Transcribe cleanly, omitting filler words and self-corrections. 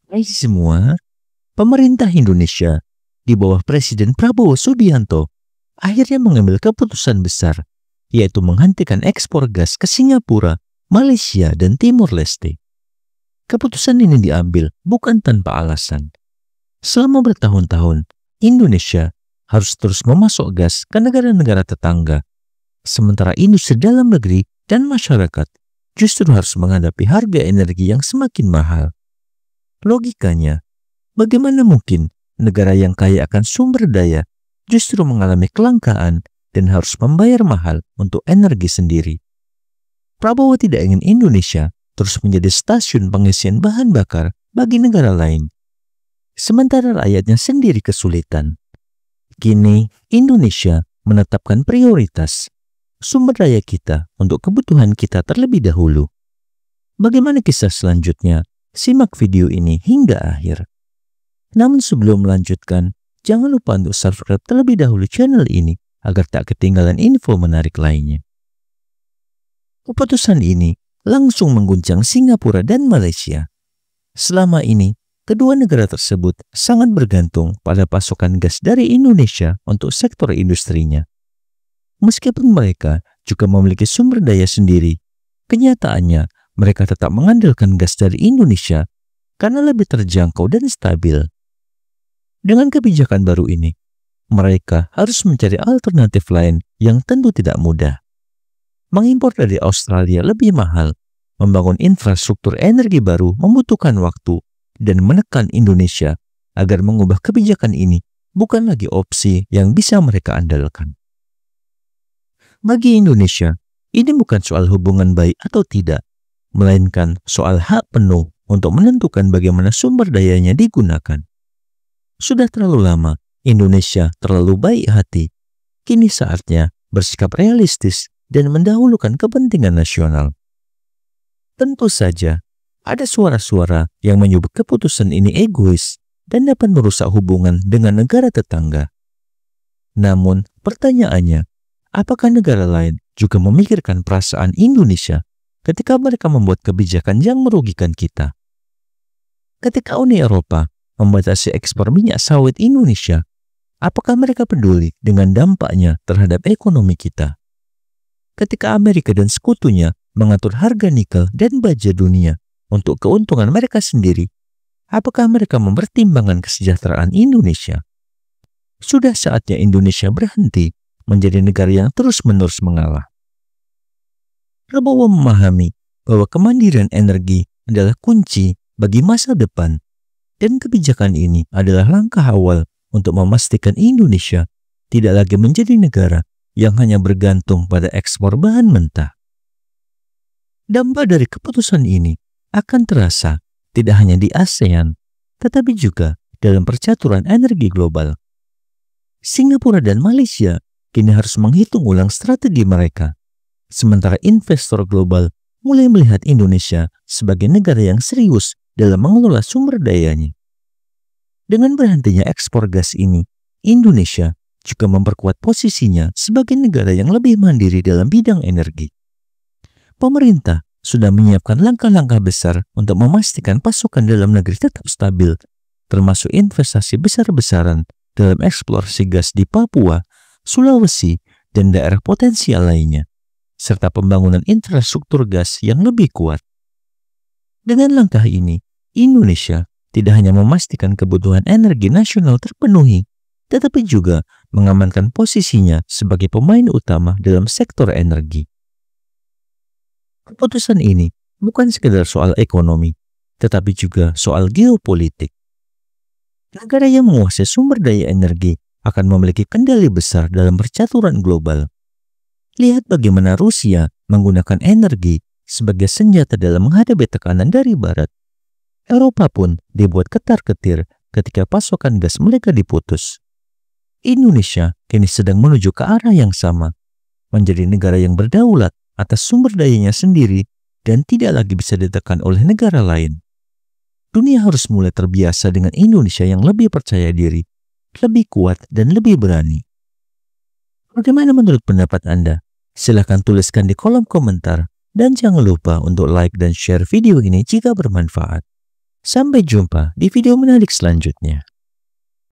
Hai semua, pemerintah Indonesia di bawah Presiden Prabowo Subianto akhirnya mengambil keputusan besar, yaitu menghentikan ekspor gas ke Singapura, Malaysia, dan Timor Leste. Keputusan ini diambil bukan tanpa alasan. Selama bertahun-tahun, Indonesia harus terus memasok gas ke negara-negara tetangga, sementara industri dalam negeri dan masyarakat justru harus menghadapi harga energi yang semakin mahal. Logikanya, bagaimana mungkin negara yang kaya akan sumber daya justru mengalami kelangkaan dan harus membayar mahal untuk energi sendiri? Prabowo tidak ingin Indonesia terus menjadi stasiun pengisian bahan bakar bagi negara lain, sementara rakyatnya sendiri kesulitan. Kini, Indonesia menetapkan prioritas sumber daya kita untuk kebutuhan kita terlebih dahulu. Bagaimana kisah selanjutnya? Simak video ini hingga akhir. Namun sebelum melanjutkan, jangan lupa untuk subscribe terlebih dahulu channel ini agar tak ketinggalan info menarik lainnya. Keputusan ini langsung mengguncang Singapura dan Malaysia. Selama ini, kedua negara tersebut sangat bergantung pada pasokan gas dari Indonesia untuk sektor industrinya. Meskipun mereka juga memiliki sumber daya sendiri, kenyataannya mereka tetap mengandalkan gas dari Indonesia karena lebih terjangkau dan stabil. Dengan kebijakan baru ini, mereka harus mencari alternatif lain yang tentu tidak mudah. Mengimpor dari Australia lebih mahal, membangun infrastruktur energi baru membutuhkan waktu, dan menekan Indonesia agar mengubah kebijakan ini bukan lagi opsi yang bisa mereka andalkan. Bagi Indonesia, ini bukan soal hubungan baik atau tidak, melainkan soal hak penuh untuk menentukan bagaimana sumber dayanya digunakan. Sudah terlalu lama Indonesia terlalu baik hati. Kini saatnya bersikap realistis dan mendahulukan kepentingan nasional. Tentu saja, ada suara-suara yang menyebut keputusan ini egois dan dapat merusak hubungan dengan negara tetangga. Namun, pertanyaannya, apakah negara lain juga memikirkan perasaan Indonesia ketika mereka membuat kebijakan yang merugikan kita? Ketika Uni Eropa membatasi ekspor minyak sawit Indonesia, apakah mereka peduli dengan dampaknya terhadap ekonomi kita? Ketika Amerika dan sekutunya mengatur harga nikel dan baja dunia untuk keuntungan mereka sendiri, apakah mereka mempertimbangkan kesejahteraan Indonesia? Sudah saatnya Indonesia berhenti menjadi negara yang terus-menerus mengalah. Prabowo memahami bahwa kemandirian energi adalah kunci bagi masa depan, dan kebijakan ini adalah langkah awal untuk memastikan Indonesia tidak lagi menjadi negara yang hanya bergantung pada ekspor bahan mentah. Dampak dari keputusan ini akan terasa tidak hanya di ASEAN, tetapi juga dalam percaturan energi global. Singapura dan Malaysia kini harus menghitung ulang strategi mereka, sementara investor global mulai melihat Indonesia sebagai negara yang serius dalam mengelola sumber dayanya. Dengan berhentinya ekspor gas ini, Indonesia juga memperkuat posisinya sebagai negara yang lebih mandiri dalam bidang energi. Pemerintah sudah menyiapkan langkah-langkah besar untuk memastikan pasokan dalam negeri tetap stabil, termasuk investasi besar-besaran dalam eksplorasi gas di Papua, Sulawesi, dan daerah potensial lainnya, serta pembangunan infrastruktur gas yang lebih kuat. Dengan langkah ini, Indonesia tidak hanya memastikan kebutuhan energi nasional terpenuhi, tetapi juga mengamankan posisinya sebagai pemain utama dalam sektor energi. Keputusan ini bukan sekedar soal ekonomi, tetapi juga soal geopolitik. Negara yang menguasai sumber daya energi akan memiliki kendali besar dalam percaturan global. Lihat bagaimana Rusia menggunakan energi sebagai senjata dalam menghadapi tekanan dari Barat. Eropa pun dibuat ketar-ketir ketika pasokan gas mereka diputus. Indonesia kini sedang menuju ke arah yang sama, menjadi negara yang berdaulat atas sumber dayanya sendiri dan tidak lagi bisa ditekan oleh negara lain. Dunia harus mulai terbiasa dengan Indonesia yang lebih percaya diri, lebih kuat, dan lebih berani. Bagaimana menurut pendapat Anda? Silahkan tuliskan di kolom komentar dan jangan lupa untuk like dan share video ini jika bermanfaat. Sampai jumpa di video menarik selanjutnya.